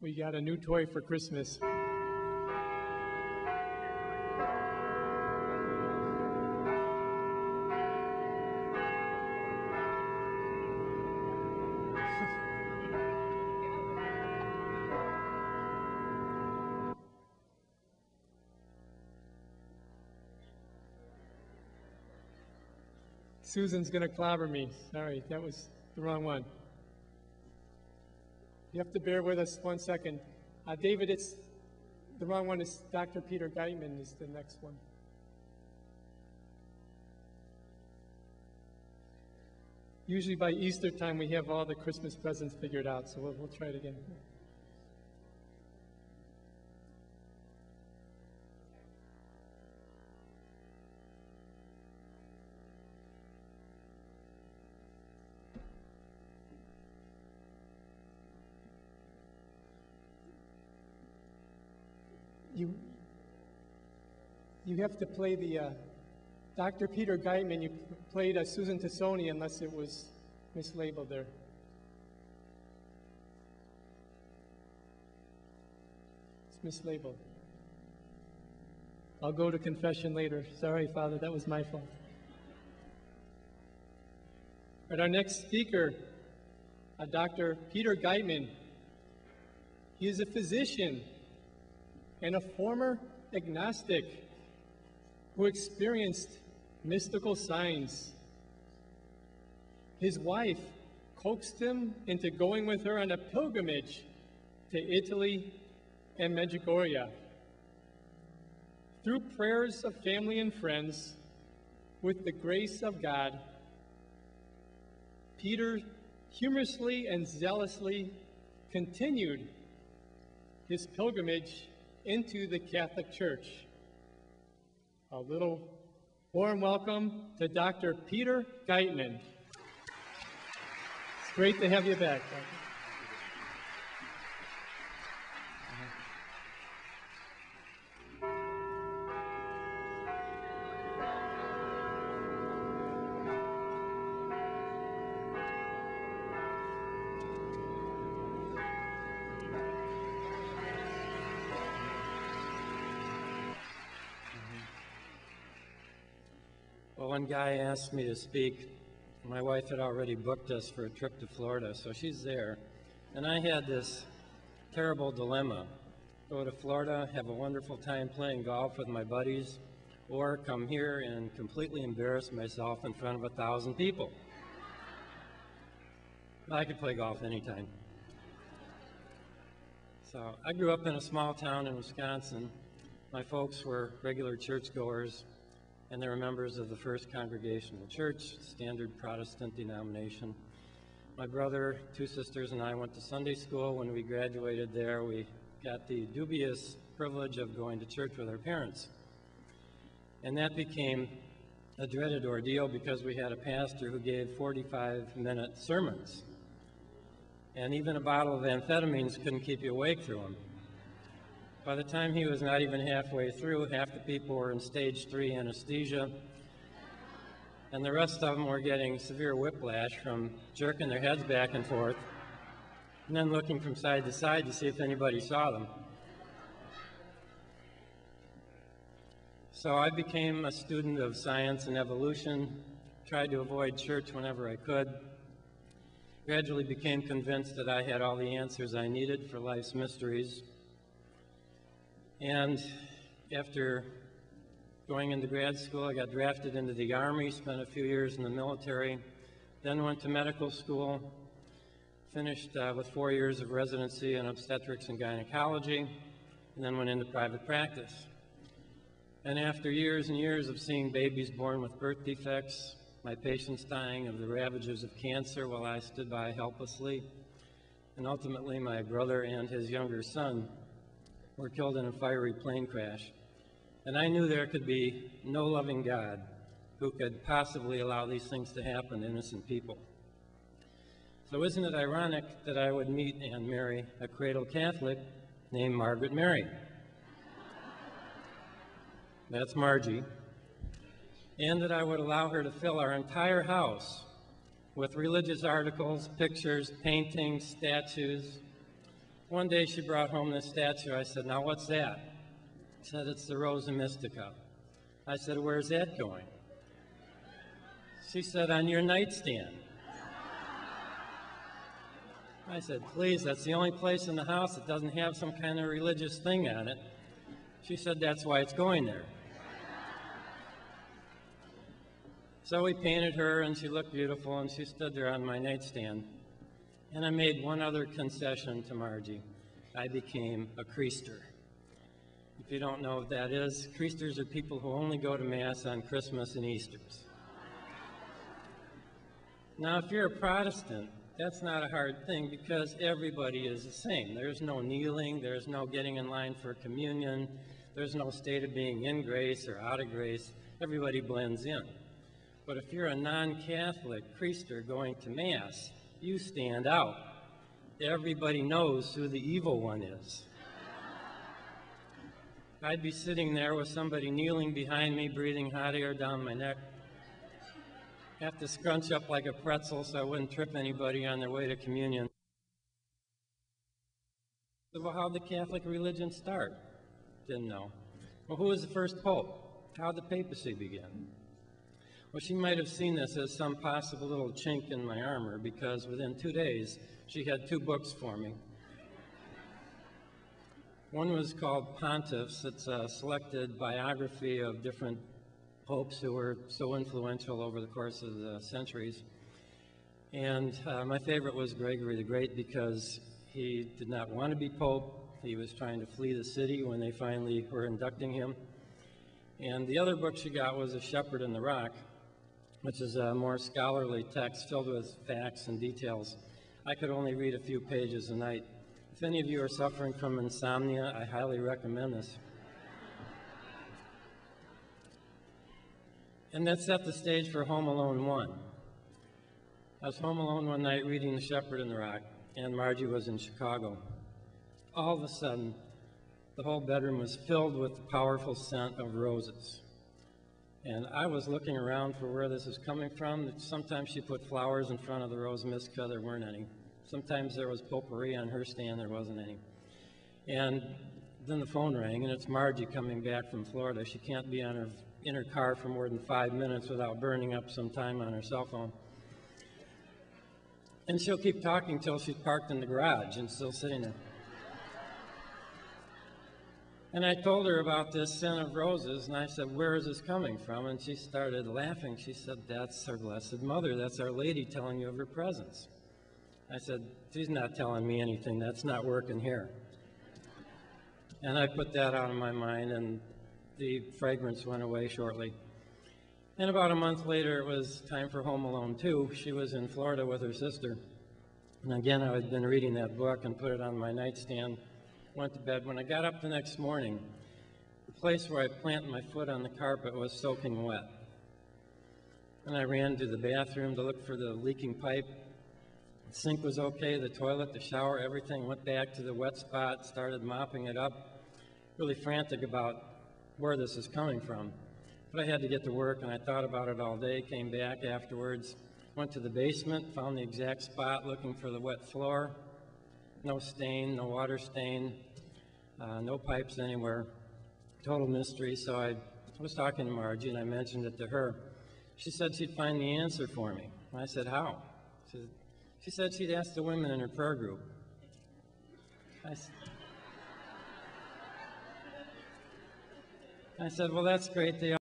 We got a new toy for Christmas. Susan's going to clobber me. Sorry, that was the wrong one. You have to bear with us 1 second. David, it's the wrong one. Is Dr. Peter Geitmann is the next one. Usually by Easter time we have all the Christmas presents figured out, so we'll try it again. You have to play the Dr. Peter Geitmann. You played Susan Tassoni unless it was mislabeled there. It's mislabeled. I'll go to confession later. Sorry, Father, that was my fault. But our next speaker, Dr. Peter Geitmann. He is a physician and a former agnostic who experienced mystical signs. His wife coaxed him into going with her on a pilgrimage to Italy and Medjugorje. Through prayers of family and friends, with the grace of God, Peter humorously and zealously continued his pilgrimage into the Catholic Church. A little warm welcome to Dr. Peter Geitmann. It's great to have you back, Doctor. Well, one guy asked me to speak. My wife had already booked us for a trip to Florida, so she's there. And I had this terrible dilemma. Go to Florida, have a wonderful time playing golf with my buddies, or come here and completely embarrass myself in front of 1,000 people. I could play golf anytime. So I grew up in a small town in Wisconsin. My folks were regular churchgoers, and they were members of the First Congregational Church, standard Protestant denomination. My brother, 2 sisters, and I went to Sunday school. When we graduated there, we got the dubious privilege of going to church with our parents. And that became a dreaded ordeal because we had a pastor who gave 45-minute sermons. And even a bottle of amphetamines couldn't keep you awake through them. By the time he was not even halfway through, half the people were in stage 3 anesthesia, and the rest of them were getting severe whiplash from jerking their heads back and forth, and then looking from side to side to see if anybody saw them. So I became a student of science and evolution, tried to avoid church whenever I could, gradually became convinced that I had all the answers I needed for life's mysteries. And after going into grad school, I got drafted into the Army, spent a few years in the military, then went to medical school, finished with 4 years of residency in obstetrics and gynecology, and then went into private practice. And after years and years of seeing babies born with birth defects, my patients dying of the ravages of cancer while I stood by helplessly, and ultimately my brother and his younger son were killed in a fiery plane crash. And I knew there could be no loving God who could possibly allow these things to happen to innocent people. So isn't it ironic that I would meet and marry a cradle Catholic named Margaret Mary? That's Margie. And that I would allow her to fill our entire house with religious articles, pictures, paintings, statues, One day she brought home this statue. I said, "Now what's that?" She said, "It's the Rosa Mystica." I said, "Where's that going?" She said, "On your nightstand." I said, "Please, that's the only place in the house that doesn't have some kind of religious thing on it." She said, "That's why it's going there." So we painted her, and she looked beautiful, and she stood there on my nightstand. And I made one other concession to Margie. I became a creaster. If you don't know what that is, creasters are people who only go to Mass on Christmas and Easters. Now, if you're a Protestant, that's not a hard thing because everybody is the same. There's no kneeling, there's no getting in line for communion, there's no state of being in grace or out of grace. Everybody blends in. But if you're a non-Catholic creaster going to Mass, you stand out. Everybody knows who the evil one is. I'd be sitting there with somebody kneeling behind me, breathing hot air down my neck. Have to scrunch up like a pretzel so I wouldn't trip anybody on their way to communion. Well, how did the Catholic religion start? Didn't know. Well, who was the first pope? How did the papacy begin? Well, she might have seen this as some possible little chink in my armor because within 2 days, she had 2 books for me. One was called Pontiffs. It's a selected biography of different popes who were so influential over the course of the centuries. And my favorite was Gregory the Great because he did not want to be pope. He was trying to flee the city when they finally were inducting him. And the other book she got was A Shepherd in the Rock, which is a more scholarly text filled with facts and details. I could only read a few pages a night. If any of you are suffering from insomnia, I highly recommend this. And that set the stage for Home Alone 1. I was home alone one night reading The Shepherd in the Rock, and Margie was in Chicago. All of a sudden, the whole bedroom was filled with the powerful scent of roses. And I was looking around for where this was coming from. Sometimes she put flowers in front of the Rosa Mystica, there weren't any. Sometimes there was potpourri on her stand, there wasn't any. And then the phone rang, and it's Margie coming back from Florida. She can't be in her car for more than 5 minutes without burning up some time on her cell phone. And she'll keep talking till she's parked in the garage and still sitting there. And I told her about this scent of roses, and I said, "Where is this coming from?" And she started laughing. She said, "That's our Blessed Mother. That's Our Lady telling you of her presence." I said, "She's not telling me anything. That's not working here." And I put that out of my mind, and the fragrance went away shortly. And about a month later, it was time for Home Alone 2. She was in Florida with her sister. And again, I had been reading that book and put it on my nightstand, went to bed. When I got up the next morning, the place where I planted my foot on the carpet was soaking wet. And I ran to the bathroom to look for the leaking pipe. The sink was okay, the toilet, the shower, everything. Went back to the wet spot, started mopping it up, really frantic about where this is coming from. But I had to get to work, and I thought about it all day, came back afterwards, went to the basement, found the exact spot looking for the wet floor. No stain, no water stain, no pipes anywhere. Total mystery. So I was talking to Margie, and I mentioned it to her. She said she'd find the answer for me. I said, "How?" She said she'd ask the women in her prayer group. I said, "Well, that's great. They